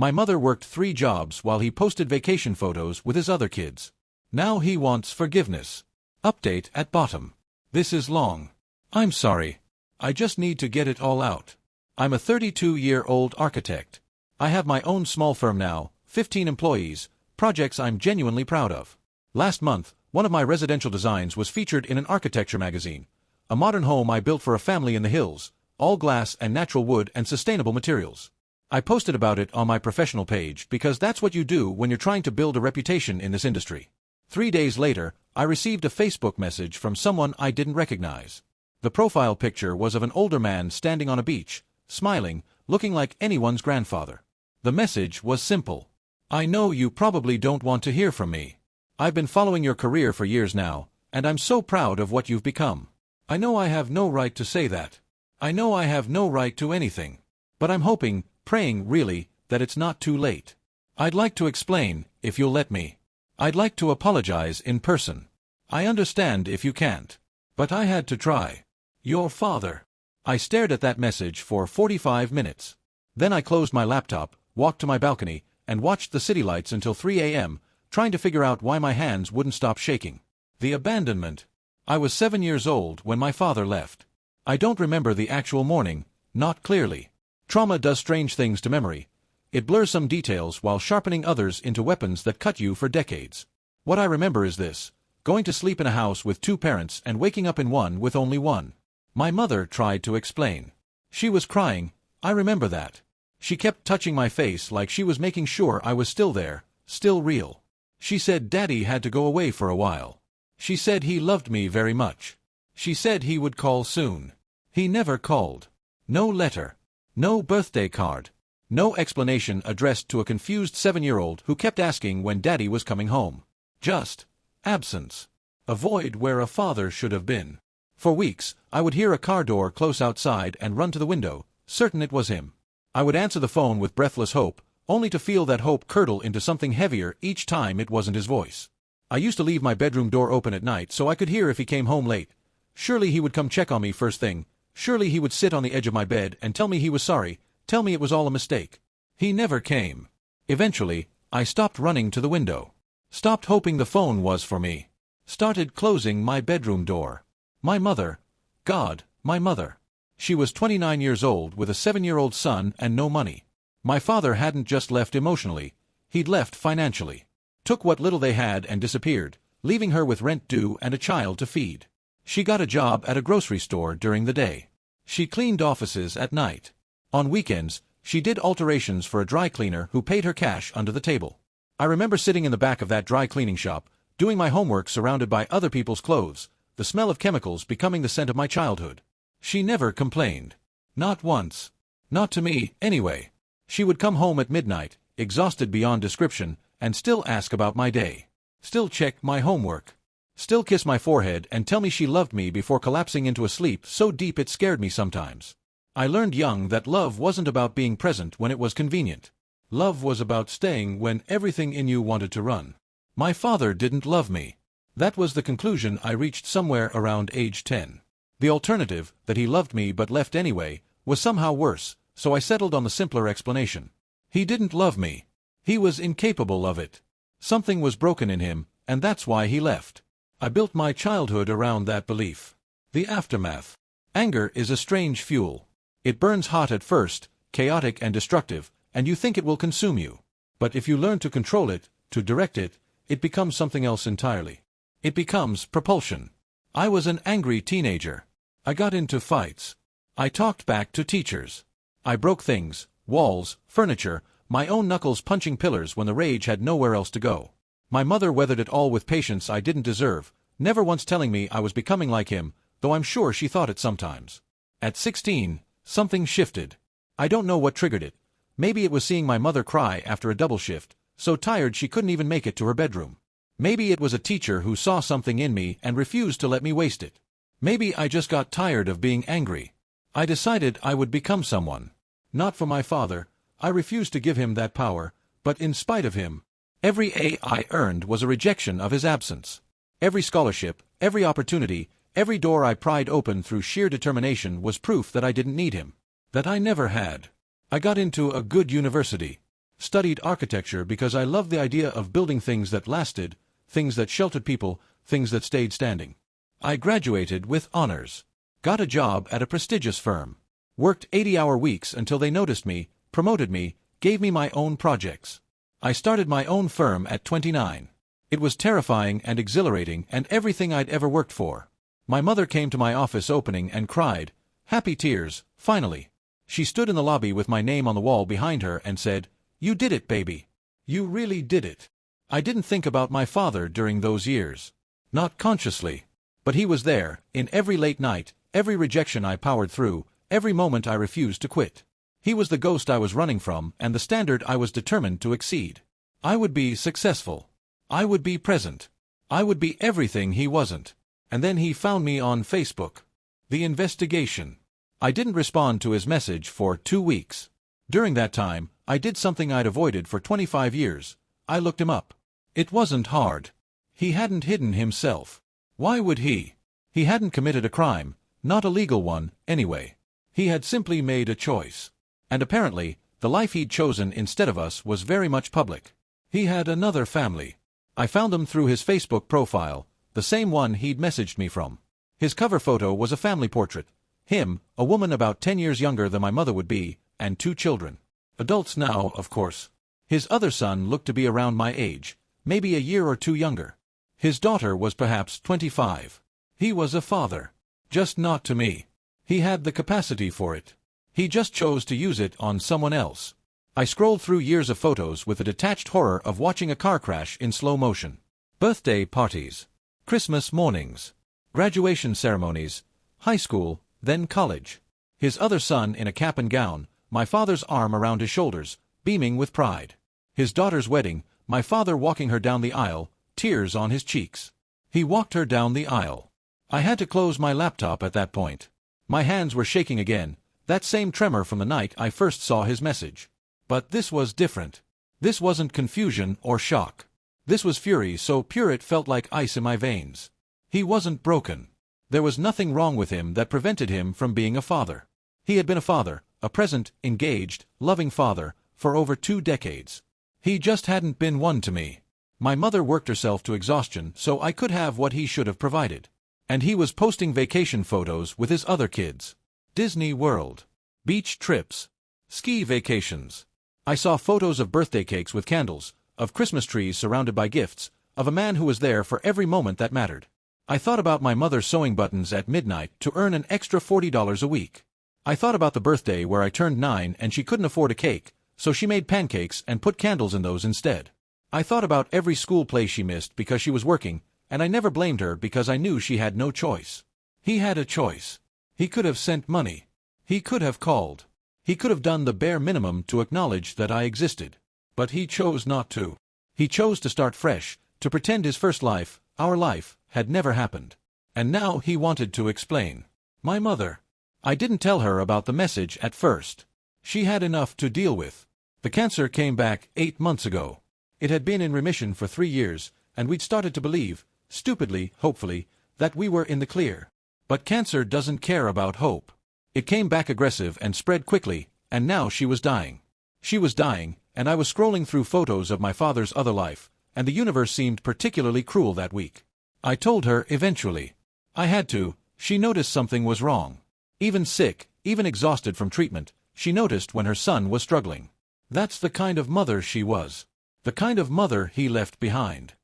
My mother worked 3 jobs while he posted vacation photos with his other kids. Now he wants forgiveness. Update at bottom. This is long. I'm sorry. I just need to get it all out. I'm a 32-year-old architect. I have my own small firm now, 15 employees, projects I'm genuinely proud of. Last month, one of my residential designs was featured in an architecture magazine. A modern home I built for a family in the hills, all glass and natural wood and sustainable materials. I posted about it on my professional page because that's what you do when you're trying to build a reputation in this industry. 3 days later, I received a Facebook message from someone I didn't recognize. The profile picture was of an older man standing on a beach, smiling, looking like anyone's grandfather. The message was simple. I know you probably don't want to hear from me. I've been following your career for years now, and I'm so proud of what you've become. I know I have no right to say that. I know I have no right to anything. But I'm hoping, praying really, that it's not too late. I'd like to explain, if you'll let me. I'd like to apologize in person. I understand if you can't. But I had to try. Your father. I stared at that message for 45 minutes. Then I closed my laptop, walked to my balcony, and watched the city lights until 3 a.m., trying to figure out why my hands wouldn't stop shaking. The abandonment. I was 7 years old when my father left. I don't remember the actual morning, not clearly. Trauma does strange things to memory. It blurs some details while sharpening others into weapons that cut you for decades. What I remember is this: going to sleep in a house with 2 parents and waking up in one with only one. My mother tried to explain. She was crying, I remember that. She kept touching my face like she was making sure I was still there, still real. She said Daddy had to go away for a while. She said he loved me very much. She said he would call soon. He never called. No letter. No birthday card. No explanation addressed to a confused 7-year-old who kept asking when Daddy was coming home. Just absence. A void where a father should have been. For weeks, I would hear a car door close outside and run to the window, certain it was him. I would answer the phone with breathless hope, only to feel that hope curdle into something heavier each time it wasn't his voice. I used to leave my bedroom door open at night so I could hear if he came home late. Surely he would come check on me first thing. Surely he would sit on the edge of my bed and tell me he was sorry, tell me it was all a mistake. He never came. Eventually, I stopped running to the window. Stopped hoping the phone was for me. Started closing my bedroom door. My mother. God, my mother. She was 29 years old with a 7-year-old son and no money. My father hadn't just left emotionally, he'd left financially. Took what little they had and disappeared, leaving her with rent due and a child to feed. She got a job at a grocery store during the day. She cleaned offices at night. On weekends, she did alterations for a dry cleaner who paid her cash under the table. I remember sitting in the back of that dry cleaning shop, doing my homework surrounded by other people's clothes, the smell of chemicals becoming the scent of my childhood. She never complained. Not once. Not to me, anyway. She would come home at midnight, exhausted beyond description, and still ask about my day. Still check my homework. Still kiss my forehead and tell me she loved me before collapsing into a sleep so deep it scared me sometimes. I learned young that love wasn't about being present when it was convenient. Love was about staying when everything in you wanted to run. My father didn't love me. That was the conclusion I reached somewhere around age 10. The alternative, that he loved me but left anyway, was somehow worse, so I settled on the simpler explanation. He didn't love me. He was incapable of it. Something was broken in him, and that's why he left. I built my childhood around that belief. The aftermath. Anger is a strange fuel. It burns hot at first, chaotic and destructive, and you think it will consume you. But if you learn to control it, to direct it, it becomes something else entirely. It becomes propulsion. I was an angry teenager. I got into fights. I talked back to teachers. I broke things, walls, furniture, my own knuckles punching pillars when the rage had nowhere else to go. My mother weathered it all with patience I didn't deserve, never once telling me I was becoming like him, though I'm sure she thought it sometimes. At 16, something shifted. I don't know what triggered it. Maybe it was seeing my mother cry after a double shift, so tired she couldn't even make it to her bedroom. Maybe it was a teacher who saw something in me and refused to let me waste it. Maybe I just got tired of being angry. I decided I would become someone. Not for my father, I refused to give him that power, but in spite of him. Every A I earned was a rejection of his absence. Every scholarship, every opportunity, every door I pried open through sheer determination was proof that I didn't need him. That I never had. I got into a good university. Studied architecture because I loved the idea of building things that lasted, things that sheltered people, things that stayed standing. I graduated with honors. Got a job at a prestigious firm. Worked 80-hour weeks until they noticed me, promoted me, gave me my own projects. I started my own firm at 29. It was terrifying and exhilarating and everything I'd ever worked for. My mother came to my office opening and cried, happy tears, finally. She stood in the lobby with my name on the wall behind her and said, "You did it, baby. You really did it." I didn't think about my father during those years. Not consciously. But he was there, in every late night, every rejection I powered through, every moment I refused to quit. He was the ghost I was running from and the standard I was determined to exceed. I would be successful. I would be present. I would be everything he wasn't. And then he found me on Facebook. The investigation. I didn't respond to his message for 2 weeks. During that time, I did something I'd avoided for 25 years. I looked him up. It wasn't hard. He hadn't hidden himself. Why would he? He hadn't committed a crime, not a legal one, anyway. He had simply made a choice. And apparently, the life he'd chosen instead of us was very much public. He had another family. I found them through his Facebook profile, the same one he'd messaged me from. His cover photo was a family portrait. Him, a woman about 10 years younger than my mother would be, and 2 children. Adults now, of course. His other son looked to be around my age, maybe a year or 2 younger. His daughter was perhaps 25. He was a father. Just not to me. He had the capacity for it. He just chose to use it on someone else. I scrolled through years of photos with a detached horror of watching a car crash in slow motion. Birthday parties. Christmas mornings. Graduation ceremonies. High school, then college. His other son in a cap and gown, my father's arm around his shoulders, beaming with pride. His daughter's wedding, my father walking her down the aisle, tears on his cheeks. He walked her down the aisle. I had to close my laptop at that point. My hands were shaking again, that same tremor from the night I first saw his message. But this was different. This wasn't confusion or shock. This was fury so pure it felt like ice in my veins. He wasn't broken. There was nothing wrong with him that prevented him from being a father. He had been a father, a present, engaged, loving father, for over 2 decades. He just hadn't been one to me. My mother worked herself to exhaustion so I could have what he should have provided. And he was posting vacation photos with his other kids. Disney World. Beach trips. Ski vacations. I saw photos of birthday cakes with candles, of Christmas trees surrounded by gifts, of a man who was there for every moment that mattered. I thought about my mother sewing buttons at midnight to earn an extra $40 a week. I thought about the birthday where I turned 9 and she couldn't afford a cake, so she made pancakes and put candles in those instead. I thought about every school play she missed because she was working, and I never blamed her because I knew she had no choice. He had a choice. He could have sent money. He could have called. He could have done the bare minimum to acknowledge that I existed. But he chose not to. He chose to start fresh, to pretend his first life, our life, had never happened. And now he wanted to explain. My mother. I didn't tell her about the message at first. She had enough to deal with. The cancer came back 8 months ago. It had been in remission for 3 years, and we'd started to believe, stupidly, hopefully, that we were in the clear. But cancer doesn't care about hope. It came back aggressive and spread quickly, and now she was dying. She was dying, and I was scrolling through photos of my father's other life, and the universe seemed particularly cruel that week. I told her eventually. I had to. She noticed something was wrong. Even sick, even exhausted from treatment, she noticed when her son was struggling. That's the kind of mother she was. The kind of mother he left behind.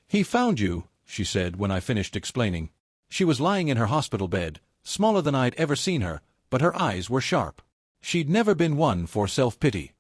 He found you, she said when I finished explaining. She was lying in her hospital bed, smaller than I'd ever seen her, but her eyes were sharp. She'd never been one for self-pity.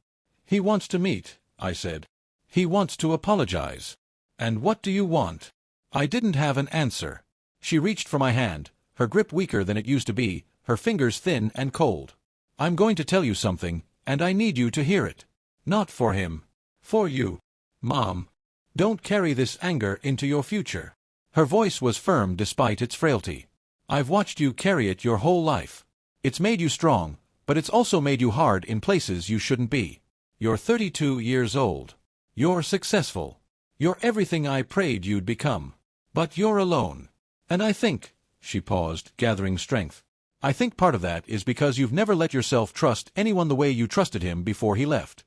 He wants to meet, I said. He wants to apologize. And what do you want? I didn't have an answer. She reached for my hand, her grip weaker than it used to be, her fingers thin and cold. I'm going to tell you something, and I need you to hear it. Not for him. For you. Mom. Don't carry this anger into your future. Her voice was firm despite its frailty. I've watched you carry it your whole life. It's made you strong, but it's also made you hard in places you shouldn't be. You're 32 years old. You're successful. You're everything I prayed you'd become. But you're alone. And I think, she paused, gathering strength, I think part of that is because you've never let yourself trust anyone the way you trusted him before he left.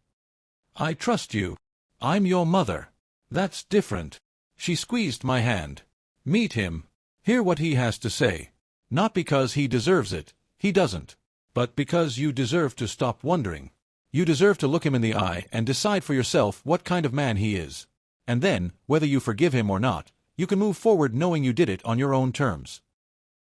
I trust you. I'm your mother. That's different. She squeezed my hand. Meet him. Hear what he has to say. Not because he deserves it, he doesn't. But because you deserve to stop wondering. You deserve to look him in the eye and decide for yourself what kind of man he is. And then, whether you forgive him or not, you can move forward knowing you did it on your own terms.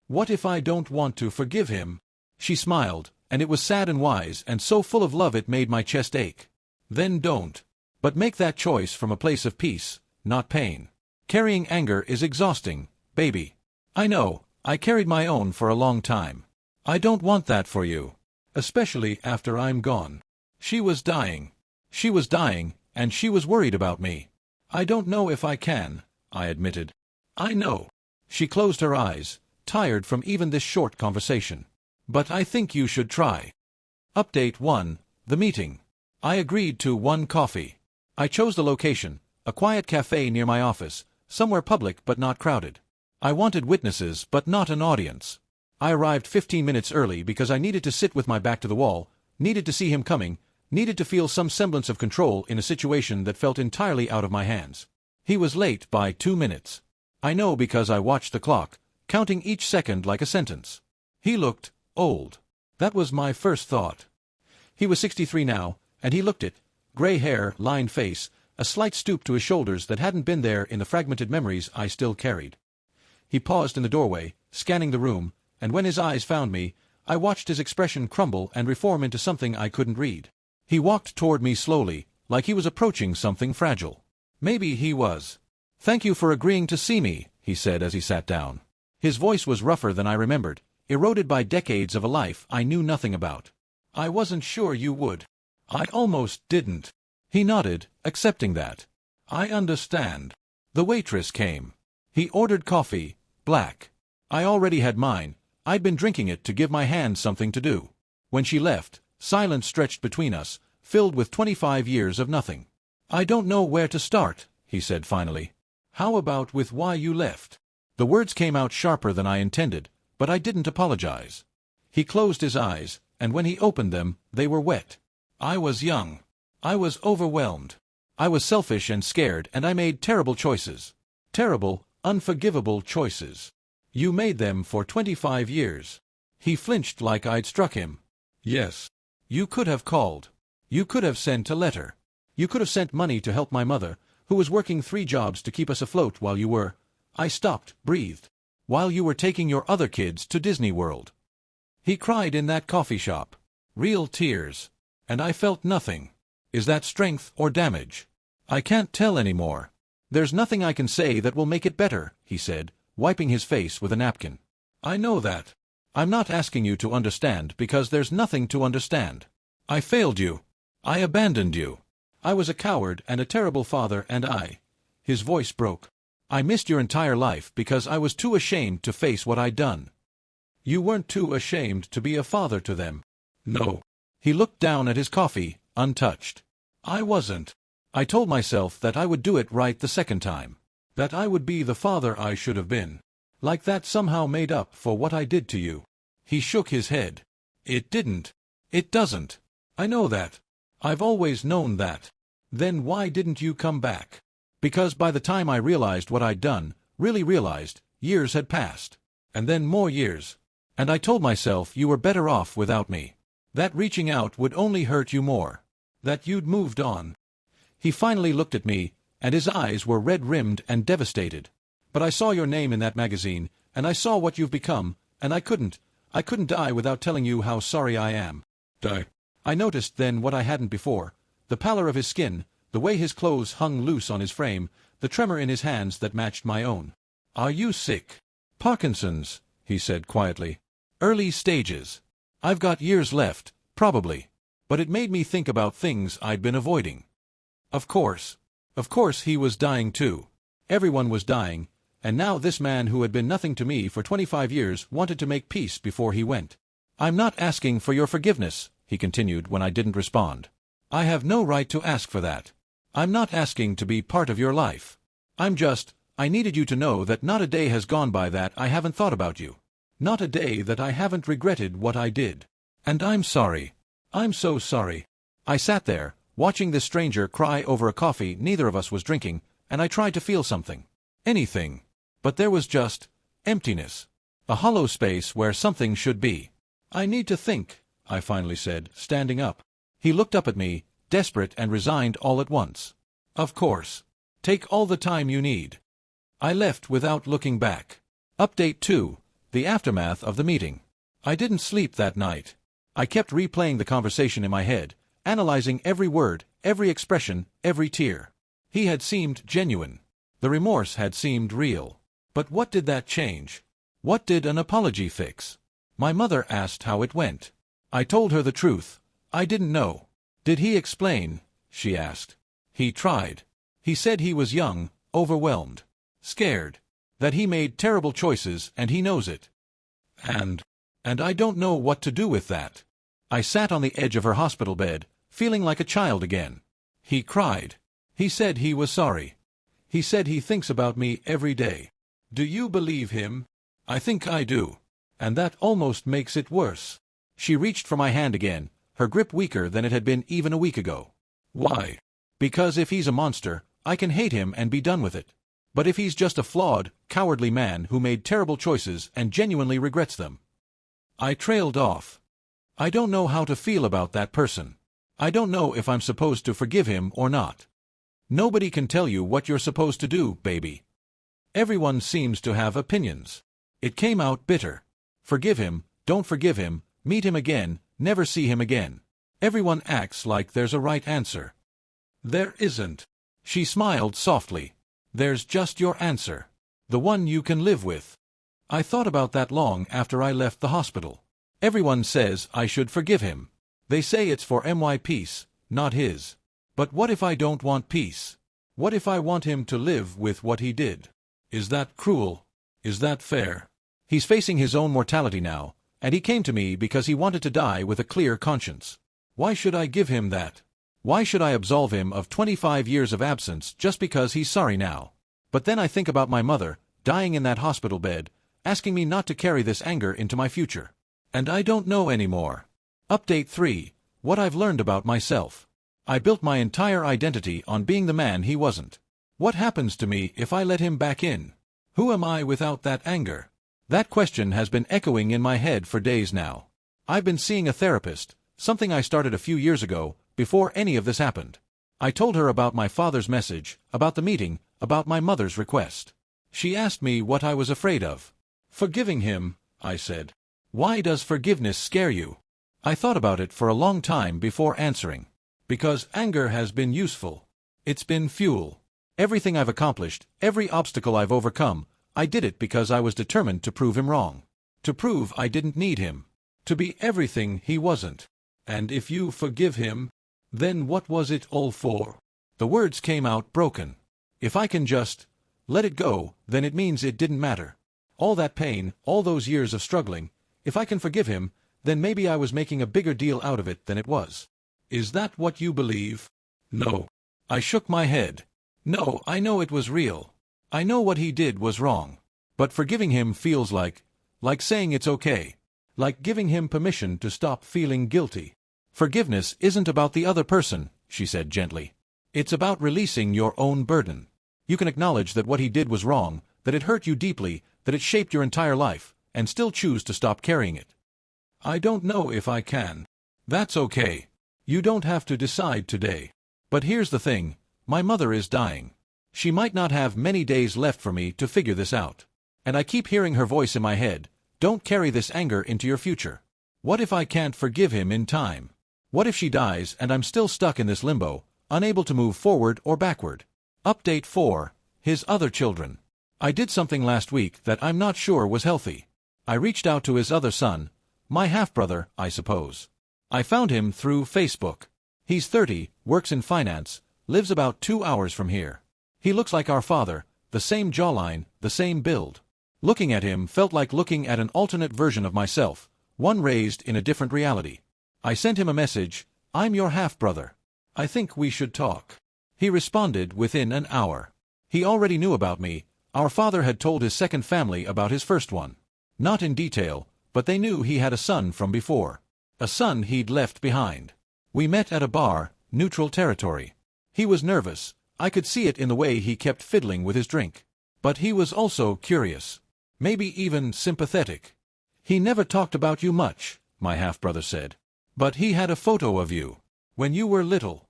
What if I don't want to forgive him? She smiled, and it was sad and wise and so full of love it made my chest ache. Then don't. But make that choice from a place of peace, not pain. Carrying anger is exhausting, baby. I know, I carried my own for a long time. I don't want that for you. Especially after I'm gone. She was dying. She was dying, and she was worried about me. I don't know if I can, I admitted. I know. She closed her eyes, tired from even this short conversation. But I think you should try. Update 1. The meeting. I agreed to 1 coffee. I chose the location, a quiet cafe near my office, somewhere public but not crowded. I wanted witnesses but not an audience. I arrived 15 minutes early because I needed to sit with my back to the wall, needed to see him coming, needed to feel some semblance of control in a situation that felt entirely out of my hands. He was late by 2 minutes. I know because I watched the clock, counting each second like a sentence. He looked old. That was my first thought. He was 63 now, and he looked it. Gray hair, lined face, a slight stoop to his shoulders that hadn't been there in the fragmented memories I still carried. He paused in the doorway, scanning the room, and when his eyes found me, I watched his expression crumble and reform into something I couldn't read. He walked toward me slowly, like he was approaching something fragile. Maybe he was. "Thank you for agreeing to see me," he said as he sat down. His voice was rougher than I remembered, eroded by decades of a life I knew nothing about. "I wasn't sure you would. I almost didn't." He nodded, accepting that. "I understand." The waitress came. He ordered coffee, black. I already had mine. I'd been drinking it to give my hand something to do. When she left, silence stretched between us, filled with 25 years of nothing. "I don't know where to start," he said finally. "How about with why you left?" The words came out sharper than I intended, but I didn't apologize. He closed his eyes, and when he opened them, they were wet. "I was young. I was overwhelmed. I was selfish and scared, and I made terrible choices. Terrible, unforgivable choices. You made them for 25 years. He flinched like I'd struck him. "Yes. You could have called. You could have sent a letter. You could have sent money to help my mother, who was working 3 jobs to keep us afloat while you were—" I stopped, breathed. "While you were taking your other kids to Disney World." He cried in that coffee shop. Real tears. And I felt nothing. Is that strength or damage? I can't tell anymore. "There's nothing I can say that will make it better," he said, wiping his face with a napkin. "I know that. I'm not asking you to understand because there's nothing to understand. I failed you. I abandoned you. I was a coward and a terrible father and His voice broke. "I missed your entire life because I was too ashamed to face what I'd done." "You weren't too ashamed to be a father to them." "No." He looked down at his coffee, untouched. "I wasn't. I told myself that I would do it right the second time. That I would be the father I should have been. Like that somehow made up for what I did to you." He shook his head. "It didn't. It doesn't. I know that. I've always known that." "Then why didn't you come back?" "Because by the time I realized what I'd done, really realized, years had passed. And then more years. And I told myself you were better off without me. That reaching out would only hurt you more. That you'd moved on." He finally looked at me, and his eyes were red-rimmed and devastated. "But I saw your name in that magazine, and I saw what you've become, and I couldn't die without telling you how sorry I am." "Die?" I noticed then what I hadn't before, the pallor of his skin, the way his clothes hung loose on his frame, the tremor in his hands that matched my own. "Are you sick?" "Parkinson's," he said quietly. "Early stages. I've got years left, probably." But it made me think about things I'd been avoiding. Of course he was dying too. Everyone was dying, and now this man who had been nothing to me for 25 years wanted to make peace before he went. "I'm not asking for your forgiveness," he continued when I didn't respond. "I have no right to ask for that. I'm not asking to be part of your life. I needed you to know that not a day has gone by that I haven't thought about you. Not a day that I haven't regretted what I did. And I'm sorry. I'm so sorry." I sat there, watching this stranger cry over a coffee neither of us was drinking, and I tried to feel something. Anything. But there was just emptiness. A hollow space where something should be. "I need to think," I finally said, standing up. He looked up at me, desperate and resigned all at once. "Of course. Take all the time you need." I left without looking back. Update 2. The aftermath of the meeting. I didn't sleep that night. I kept replaying the conversation in my head, analyzing every word, every expression, every tear. He had seemed genuine. The remorse had seemed real. But what did that change? What did an apology fix? My mother asked how it went. I told her the truth. I didn't know. "Did he explain?" she asked. "He tried. He said he was young, overwhelmed, scared, that he made terrible choices and he knows it. And I don't know what to do with that." I sat on the edge of her hospital bed, feeling like a child again. He cried. He said he was sorry. He said he thinks about me every day. Do you believe him? I think I do. And that almost makes it worse. She reached for my hand again, her grip weaker than it had been even a week ago. "Why?" "Because if he's a monster, I can hate him and be done with it. But if he's just a flawed, cowardly man who made terrible choices and genuinely regrets them." I trailed off. I don't know how to feel about that person. I don't know if I'm supposed to forgive him or not. Nobody can tell you what you're supposed to do, baby. Everyone seems to have opinions. It came out bitter. Forgive him, don't forgive him, meet him again, never see him again. Everyone acts like there's a right answer. There isn't. She smiled softly. There's just your answer. The one you can live with. I thought about that long after I left the hospital. Everyone says I should forgive him. They say it's for my peace, not his. But what if I don't want peace? What if I want him to live with what he did? Is that cruel? Is that fair? He's facing his own mortality now, and he came to me because he wanted to die with a clear conscience. Why should I give him that? Why should I absolve him of 25 years of absence just because he's sorry now? But then I think about my mother, dying in that hospital bed, asking me not to carry this anger into my future. And I don't know anymore. Update 3. What I've learned about myself. I built my entire identity on being the man he wasn't. What happens to me if I let him back in? Who am I without that anger? That question has been echoing in my head for days now. I've been seeing a therapist, something I started a few years ago, before any of this happened. I told her about my father's message, about the meeting, about my mother's request. She asked me what I was afraid of. "Forgiving him," I said. "Why does forgiveness scare you?" I thought about it for a long time before answering. Because anger has been useful. It's been fuel. Everything I've accomplished, every obstacle I've overcome, I did it because I was determined to prove him wrong. To prove I didn't need him. To be everything he wasn't. And if you forgive him, then what was it all for? The words came out broken. If I can just let it go, then it means it didn't matter. All that pain, all those years of struggling, if I can forgive him, then maybe I was making a bigger deal out of it than it was. Is that what you believe? No. I shook my head. No, I know it was real. I know what he did was wrong. But forgiving him feels like saying it's okay. Like giving him permission to stop feeling guilty. Forgiveness isn't about the other person, she said gently. It's about releasing your own burden. You can acknowledge that what he did was wrong, that it hurt you deeply, that it shaped your entire life, and still choose to stop carrying it. I don't know if I can. That's okay. You don't have to decide today. But here's the thing, my mother is dying. She might not have many days left for me to figure this out. And I keep hearing her voice in my head, don't carry this anger into your future. What if I can't forgive him in time? What if she dies and I'm still stuck in this limbo, unable to move forward or backward? Update 4. His other children. I did something last week that I'm not sure was healthy. I reached out to his other son, my half-brother, I suppose. I found him through Facebook. He's 30, works in finance, lives about 2 hours from here. He looks like our father, the same jawline, the same build. Looking at him felt like looking at an alternate version of myself, one raised in a different reality. I sent him a message, I'm your half-brother. I think we should talk. He responded within an hour. He already knew about me. Our father had told his second family about his first one. Not in detail, but they knew he had a son from before. A son he'd left behind. We met at a bar, neutral territory. He was nervous. I could see it in the way he kept fiddling with his drink. But he was also curious. Maybe even sympathetic. He never talked about you much, my half-brother said. But he had a photo of you. When you were little.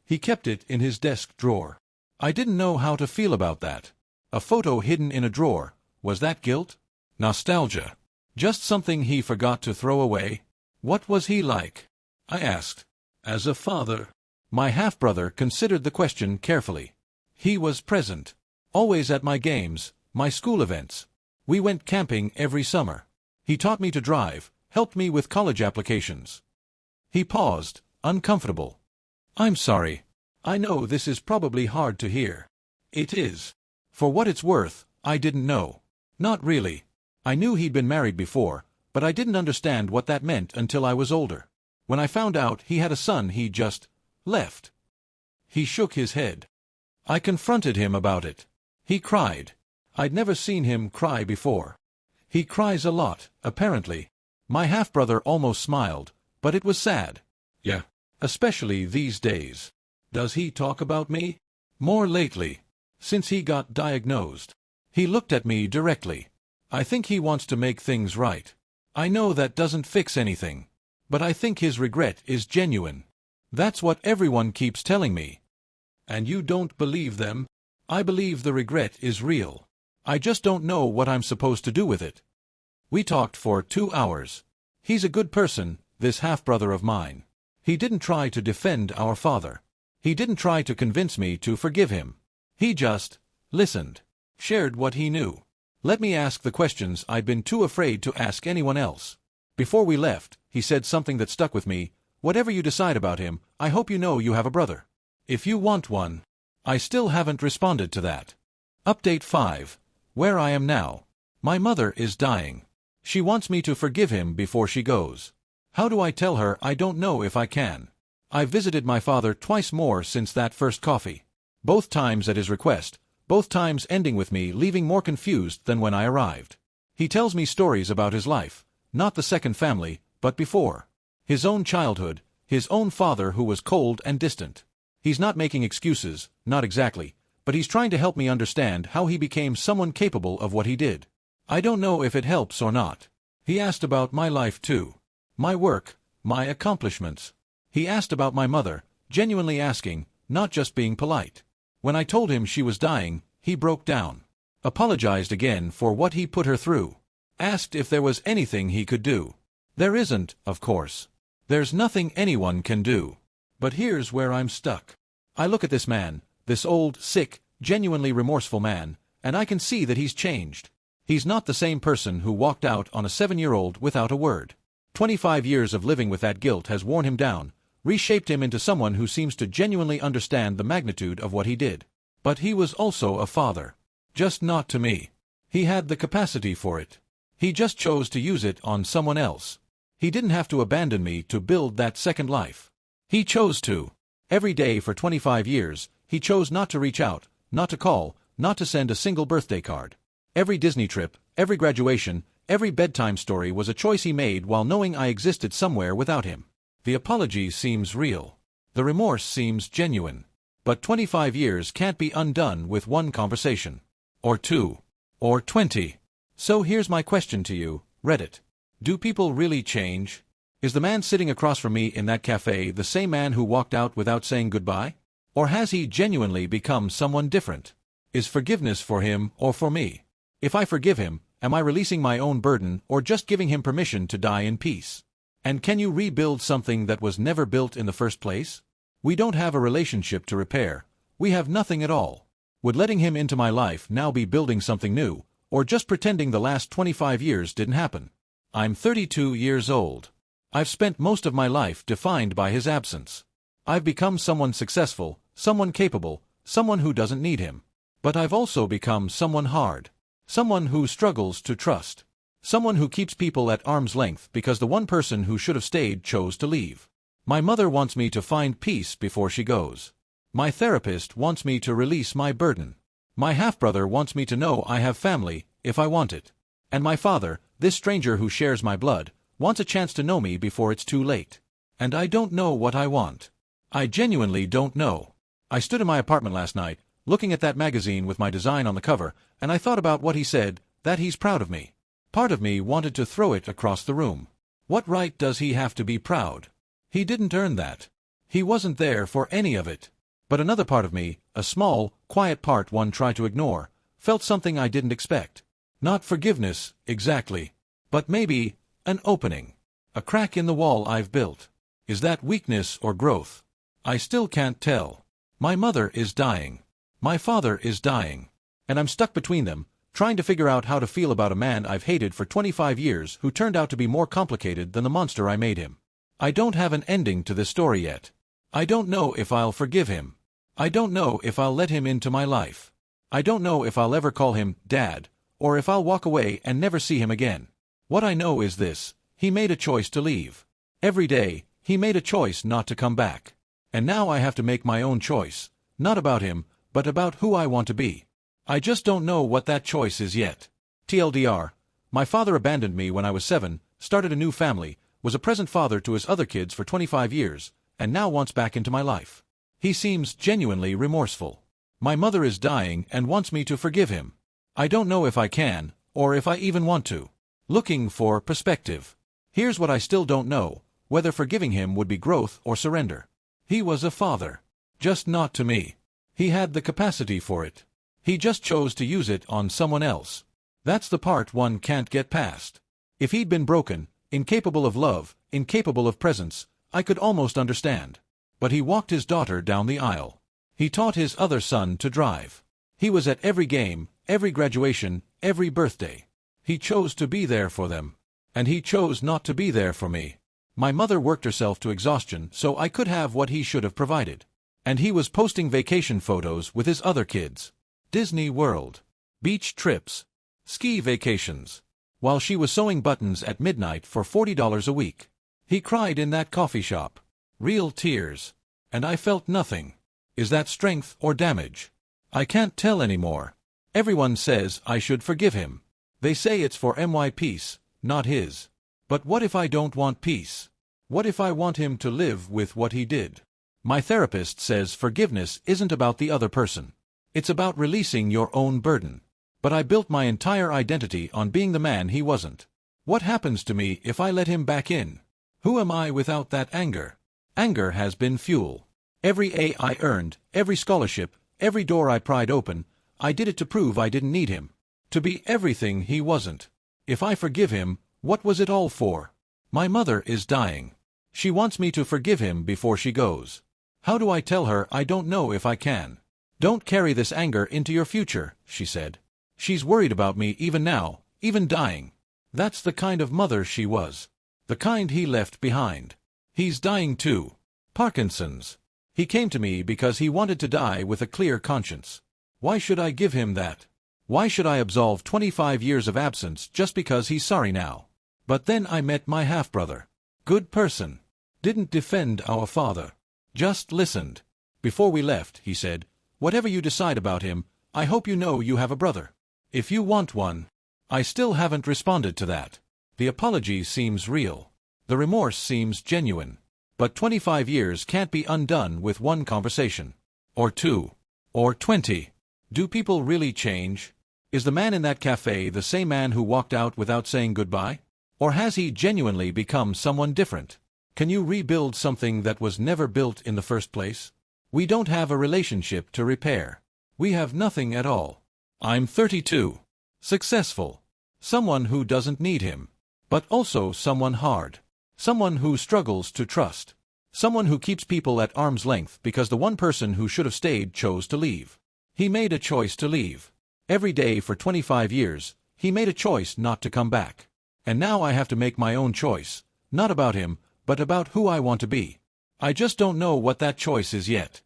He kept it in his desk drawer. I didn't know how to feel about that. A photo hidden in a drawer. Was that guilt? Nostalgia? Just something he forgot to throw away? What was he like? I asked. As a father. My half-brother considered the question carefully. He was present. Always at my games, my school events. We went camping every summer. He taught me to drive, helped me with college applications. He paused, uncomfortable. I'm sorry. I know this is probably hard to hear. It is. For what it's worth, I didn't know. Not really. I knew he'd been married before, but I didn't understand what that meant until I was older. When I found out he had a son, he just left. He shook his head. I confronted him about it. He cried. I'd never seen him cry before. He cries a lot, apparently. My half-brother almost smiled, but it was sad. Yeah. Especially these days. Does he talk about me? More lately. Since he got diagnosed. He looked at me directly. I think he wants to make things right. I know that doesn't fix anything. But I think his regret is genuine. That's what everyone keeps telling me. And you don't believe them? I believe the regret is real. I just don't know what I'm supposed to do with it. We talked for 2 hours. He's a good person, this half-brother of mine. He didn't try to defend our father. He didn't try to convince me to forgive him. He just listened. Shared what he knew. Let me ask the questions I'd been too afraid to ask anyone else. Before we left, he said something that stuck with me. Whatever you decide about him, I hope you know you have a brother. If you want one. I still haven't responded to that. Update 5. Where I am now. My mother is dying. She wants me to forgive him before she goes. How do I tell her? I don't know if I can. I've visited my father twice more since that first coffee. Both times at his request, both times ending with me leaving more confused than when I arrived. He tells me stories about his life, not the second family, but before. His own childhood, his own father who was cold and distant. He's not making excuses, not exactly, but he's trying to help me understand how he became someone capable of what he did. I don't know if it helps or not. He asked about my life too. My work, my accomplishments. He asked about my mother, genuinely asking, not just being polite. When I told him she was dying, he broke down. Apologized again for what he put her through. Asked if there was anything he could do. There isn't, of course. There's nothing anyone can do. But here's where I'm stuck. I look at this man, this old, sick, genuinely remorseful man, and I can see that he's changed. He's not the same person who walked out on a 7-year-old without a word. 25 years of living with that guilt has worn him down, reshaped him into someone who seems to genuinely understand the magnitude of what he did. But he was also a father. Just not to me. He had the capacity for it. He just chose to use it on someone else. He didn't have to abandon me to build that second life. He chose to. Every day for 25 years, he chose not to reach out, not to call, not to send a single birthday card. Every Disney trip, every graduation, every bedtime story was a choice he made while knowing I existed somewhere without him. The apology seems real. The remorse seems genuine. But 25 years can't be undone with one conversation. Or 2. Or 20. So here's my question to you, Reddit. Do people really change? Is the man sitting across from me in that cafe the same man who walked out without saying goodbye? Or has he genuinely become someone different? Is forgiveness for him or for me? If I forgive him, am I releasing my own burden or just giving him permission to die in peace? And can you rebuild something that was never built in the first place? We don't have a relationship to repair. We have nothing at all. Would letting him into my life now be building something new, or just pretending the last 25 years didn't happen? I'm 32 years old. I've spent most of my life defined by his absence. I've become someone successful, someone capable, someone who doesn't need him. But I've also become someone hard. Someone who struggles to trust. Someone who keeps people at arm's length because the one person who should have stayed chose to leave. My mother wants me to find peace before she goes. My therapist wants me to release my burden. My half-brother wants me to know I have family, if I want it. And my father, this stranger who shares my blood, wants a chance to know me before it's too late. And I don't know what I want. I genuinely don't know. I stood in my apartment last night, looking at that magazine with my design on the cover, and I thought about what he said, that he's proud of me. Part of me wanted to throw it across the room. What right does he have to be proud? He didn't earn that. He wasn't there for any of it. But another part of me, a small, quiet part one tried to ignore, felt something I didn't expect. Not forgiveness, exactly. But maybe an opening. A crack in the wall I've built. Is that weakness or growth? I still can't tell. My mother is dying. My father is dying. And I'm stuck between them, trying to figure out how to feel about a man I've hated for 25 years who turned out to be more complicated than the monster I made him. I don't have an ending to this story yet. I don't know if I'll forgive him. I don't know if I'll let him into my life. I don't know if I'll ever call him Dad, or if I'll walk away and never see him again. What I know is this: he made a choice to leave. Every day, he made a choice not to come back. And now I have to make my own choice, not about him, but about who I want to be. I just don't know what that choice is yet. TLDR, my father abandoned me when I was 7, started a new family, was a present father to his other kids for 25 years, and now wants back into my life. He seems genuinely remorseful. My mother is dying and wants me to forgive him. I don't know if I can, or if I even want to. Looking for perspective. Here's what I still don't know: whether forgiving him would be growth or surrender. He was a father. Just not to me. He had the capacity for it. He just chose to use it on someone else. That's the part one can't get past. If he'd been broken, incapable of love, incapable of presence, I could almost understand. But he walked his daughter down the aisle. He taught his other son to drive. He was at every game, every graduation, every birthday. He chose to be there for them. And he chose not to be there for me. My mother worked herself to exhaustion so I could have what he should have provided. And he was posting vacation photos with his other kids. Disney World. Beach trips. Ski vacations. While she was sewing buttons at midnight for $40 a week. He cried in that coffee shop. Real tears. And I felt nothing. Is that strength or damage? I can't tell anymore. Everyone says I should forgive him. They say it's for my peace, not his. But what if I don't want peace? What if I want him to live with what he did? My therapist says forgiveness isn't about the other person. It's about releasing your own burden. But I built my entire identity on being the man he wasn't. What happens to me if I let him back in? Who am I without that anger? Anger has been fuel. Every A I earned, every scholarship, every door I pried open, I did it to prove I didn't need him. To be everything he wasn't. If I forgive him, what was it all for? My mother is dying. She wants me to forgive him before she goes. How do I tell her I don't know if I can? Don't carry this anger into your future, she said. She's worried about me even now, even dying. That's the kind of mother she was. The kind he left behind. He's dying too. Parkinson's. He came to me because he wanted to die with a clear conscience. Why should I give him that? Why should I absolve 25 years of absence just because he's sorry now? But then I met my half-brother. Good person. Didn't defend our father. Just listened. Before we left, he said, "Whatever you decide about him, I hope you know you have a brother. If you want one." I still haven't responded to that. The apology seems real. The remorse seems genuine. But 25 years can't be undone with one conversation. Or 2. Or 20. Do people really change? Is the man in that cafe the same man who walked out without saying goodbye? Or has he genuinely become someone different? Can you rebuild something that was never built in the first place? We don't have a relationship to repair. We have nothing at all. I'm 32. Successful. Someone who doesn't need him. But also someone hard. Someone who struggles to trust. Someone who keeps people at arm's length because the one person who should have stayed chose to leave. He made a choice to leave. Every day for 25 years, he made a choice not to come back. And now I have to make my own choice, not about him, but about who I want to be. I just don't know what that choice is yet.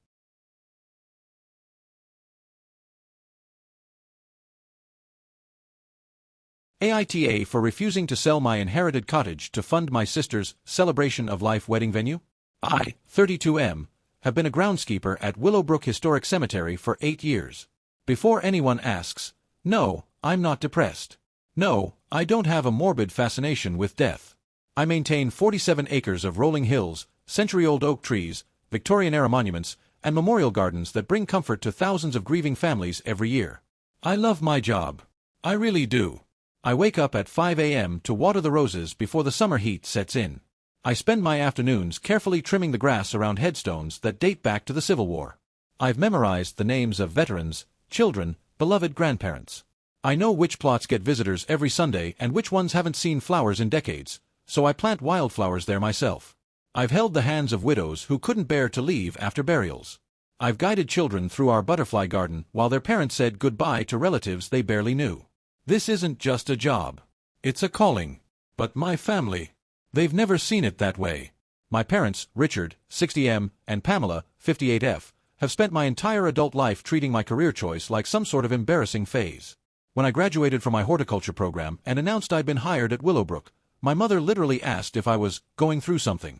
AITA for refusing to sell my inherited cottage to fund my sister's celebration of life wedding venue? I, 32M, have been a groundskeeper at Willowbrook Historic Cemetery for 8 years. Before anyone asks, no, I'm not depressed. No, I don't have a morbid fascination with death. I maintain 47 acres of rolling hills, century-old oak trees, Victorian-era monuments, and memorial gardens that bring comfort to thousands of grieving families every year. I love my job. I really do. I wake up at 5 a.m. to water the roses before the summer heat sets in. I spend my afternoons carefully trimming the grass around headstones that date back to the Civil War. I've memorized the names of veterans, children, beloved grandparents. I know which plots get visitors every Sunday and which ones haven't seen flowers in decades, so I plant wildflowers there myself. I've held the hands of widows who couldn't bear to leave after burials. I've guided children through our butterfly garden while their parents said goodbye to relatives they barely knew. This isn't just a job. It's a calling. But my family, they've never seen it that way. My parents, Richard, 60M, and Pamela, 58F, have spent my entire adult life treating my career choice like some sort of embarrassing phase. When I graduated from my horticulture program and announced I'd been hired at Willowbrook, my mother literally asked if I was going through something.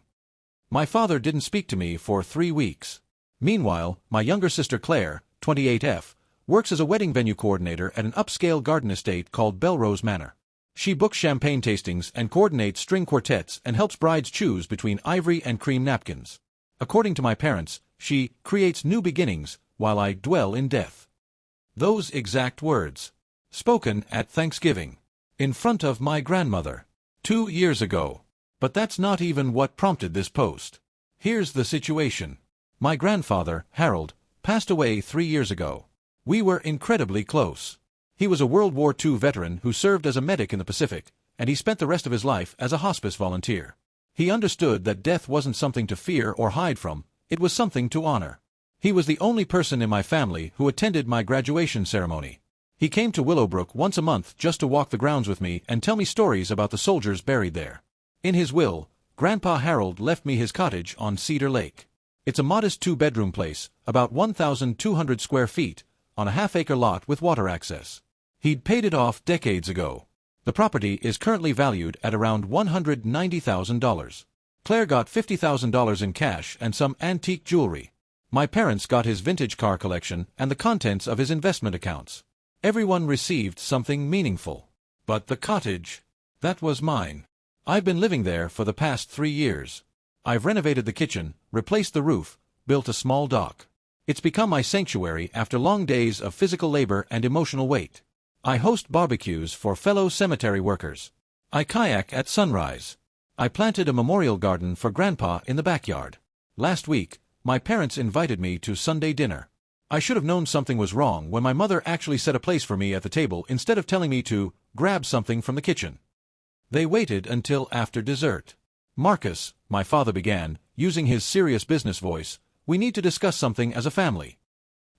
My father didn't speak to me for 3 weeks. Meanwhile, my younger sister Claire, 28F, works as a wedding venue coordinator at an upscale garden estate called Belrose Manor. She books champagne tastings and coordinates string quartets and helps brides choose between ivory and cream napkins. According to my parents, she creates new beginnings while I dwell in death. Those exact words. Spoken at Thanksgiving. In front of my grandmother. 2 years ago. But that's not even what prompted this post. Here's the situation. My grandfather, Harold, passed away 3 years ago. We were incredibly close. He was a World War II veteran who served as a medic in the Pacific, and he spent the rest of his life as a hospice volunteer. He understood that death wasn't something to fear or hide from, it was something to honor. He was the only person in my family who attended my graduation ceremony. He came to Willowbrook once a month just to walk the grounds with me and tell me stories about the soldiers buried there. In his will, Grandpa Harold left me his cottage on Cedar Lake. It's a modest 2-bedroom place, about 1,200 square feet, on a half-acre lot with water access. He'd paid it off decades ago. The property is currently valued at around $190,000. Claire got $50,000 in cash and some antique jewelry. My parents got his vintage car collection and the contents of his investment accounts. Everyone received something meaningful. But the cottage, that was mine. I've been living there for the past 3 years. I've renovated the kitchen, replaced the roof, built a small dock. It's become my sanctuary after long days of physical labor and emotional weight. I host barbecues for fellow cemetery workers. I kayak at sunrise. I planted a memorial garden for Grandpa in the backyard. Last week, my parents invited me to Sunday dinner. I should have known something was wrong when my mother actually set a place for me at the table instead of telling me to grab something from the kitchen. They waited until after dessert. Marcus, my father began, using his serious business voice, we need to discuss something as a family.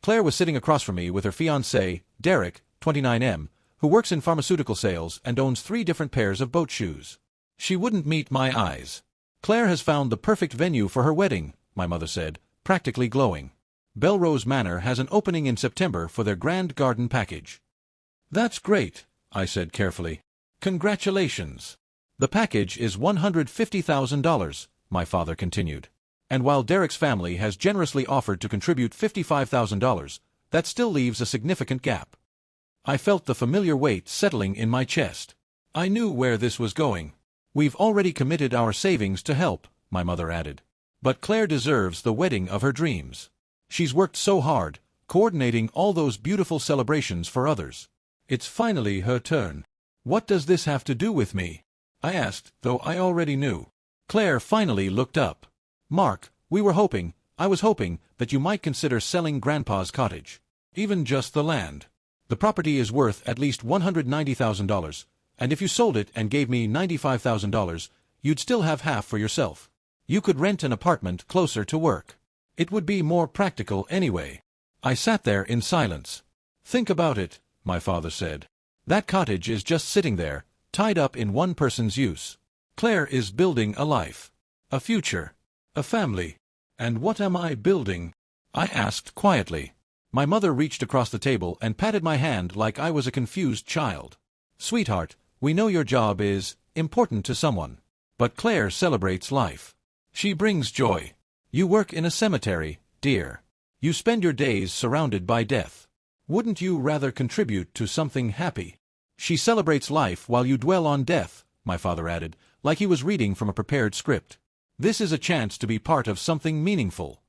Claire was sitting across from me with her fiancé, Derek, 29M, who works in pharmaceutical sales and owns 3 different pairs of boat shoes. She wouldn't meet my eyes. Claire has found the perfect venue for her wedding, my mother said, practically glowing. Belrose Manor has an opening in September for their grand garden package. That's great, I said carefully. Congratulations. The package is $150,000, my father continued. And while Derek's family has generously offered to contribute $55,000, that still leaves a significant gap. I felt the familiar weight settling in my chest. I knew where this was going. We've already committed our savings to help, my mother added. But Claire deserves the wedding of her dreams. She's worked so hard, coordinating all those beautiful celebrations for others. It's finally her turn. What does this have to do with me? I asked, though I already knew. Claire finally looked up. Mark, I was hoping that you might consider selling Grandpa's cottage. Even just the land. The property is worth at least $190,000, and if you sold it and gave me $95,000, you'd still have half for yourself. You could rent an apartment closer to work. It would be more practical anyway. I sat there in silence. Think about it, my father said. That cottage is just sitting there, tied up in one person's use. Claire is building a life, a future, a family. And what am I building? I asked quietly. My mother reached across the table and patted my hand like I was a confused child. Sweetheart, we know your job is important to someone. But Claire celebrates life. She brings joy. You work in a cemetery, dear. You spend your days surrounded by death. Wouldn't you rather contribute to something happy? She celebrates life while you dwell on death, my father added, like he was reading from a prepared script. This is a chance to be part of something meaningful.